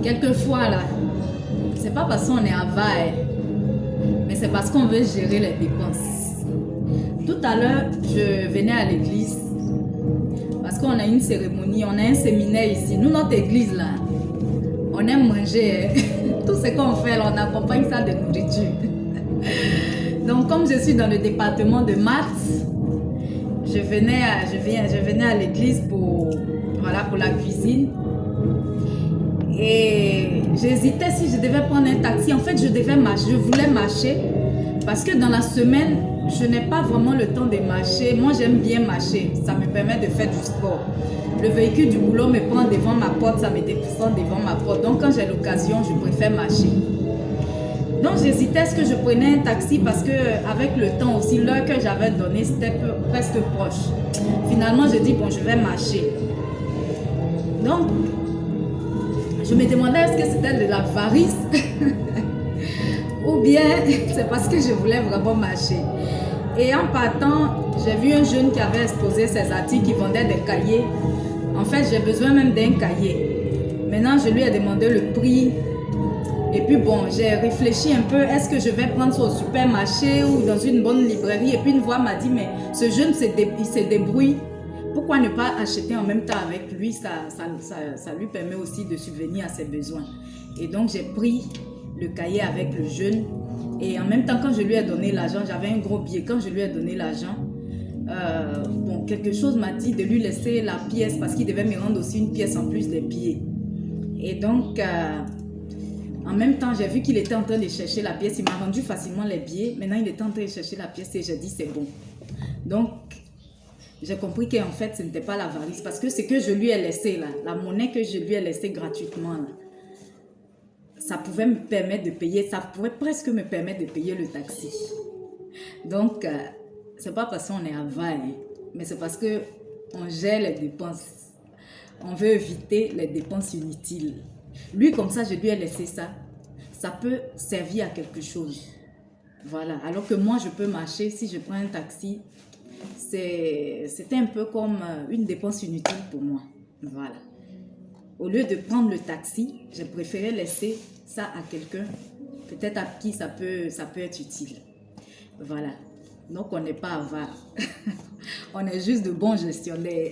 Quelquefois, là, c'est pas parce qu'on est avare, mais c'est parce qu'on veut gérer les dépenses. Tout à l'heure, je venais à l'église parce qu'on a une cérémonie, on a un séminaire ici. Nous, notre église, là, on aime manger. Hein. Tout ce qu'on fait, là, on accompagne ça de nourriture. Donc, comme je suis dans le département de maths, je venais à l'église pour la cuisine. Et j'hésitais si je devais prendre un taxi. En fait, je voulais marcher parce que dans la semaine, je n'ai pas vraiment le temps de marcher. Moi, j'aime bien marcher. Ça me permet de faire du sport. Le véhicule du boulot me prend devant ma porte, ça me descend devant ma porte. Donc, quand j'ai l'occasion, je préfère marcher. Donc, j'hésitais est-ce que je prenais un taxi parce que avec le temps aussi, l'heure que j'avais donnée, c'était presque proche. Finalement, je dis, bon, je vais marcher. Donc, je me demandais est-ce que c'était de l'avarice ou bien c'est parce que je voulais vraiment marcher. Et en partant, j'ai vu un jeune qui avait exposé ses articles, qui vendait des cahiers. En fait, j'ai besoin même d'un cahier. Maintenant, je lui ai demandé le prix. Et puis bon, j'ai réfléchi un peu, est-ce que je vais prendre ça au supermarché ou dans une bonne librairie? Et puis une voix m'a dit, mais ce jeune il se débrouille. Pourquoi ne pas acheter en même temps avec lui? Ça lui permet aussi de subvenir à ses besoins. Et donc, j'ai pris le cahier avec le jeune. Et en même temps, quand je lui ai donné l'argent, j'avais un gros billet. Quand je lui ai donné l'argent, quelque chose m'a dit de lui laisser la pièce parce qu'il devait me rendre aussi une pièce en plus des billets. Et donc, en même temps, j'ai vu qu'il était en train de chercher la pièce. Il m'a rendu facilement les billets. Maintenant, il était en train de chercher la pièce et j'ai dit, c'est bon. Donc, j'ai compris qu'en fait, ce n'était pas l'avarice. Parce que ce que je lui ai laissé là, la monnaie que je lui ai laissée gratuitement là, ça pouvait me permettre de payer, ça pouvait presque me permettre de payer le taxi. Donc, c'est pas parce qu'on est avare, hein, mais c'est parce qu'on gère les dépenses. On veut éviter les dépenses inutiles. Lui, comme ça, je lui ai laissé ça. Ça peut servir à quelque chose. Voilà. Alors que moi, je peux marcher. Si je prends un taxi, c'était un peu comme une dépense inutile pour moi. Voilà. Au lieu de prendre le taxi, j'ai préféré laisser ça à quelqu'un, peut-être à qui ça peut être utile. Voilà. Donc, on n'est pas avare. On est juste de bons gestionnaires.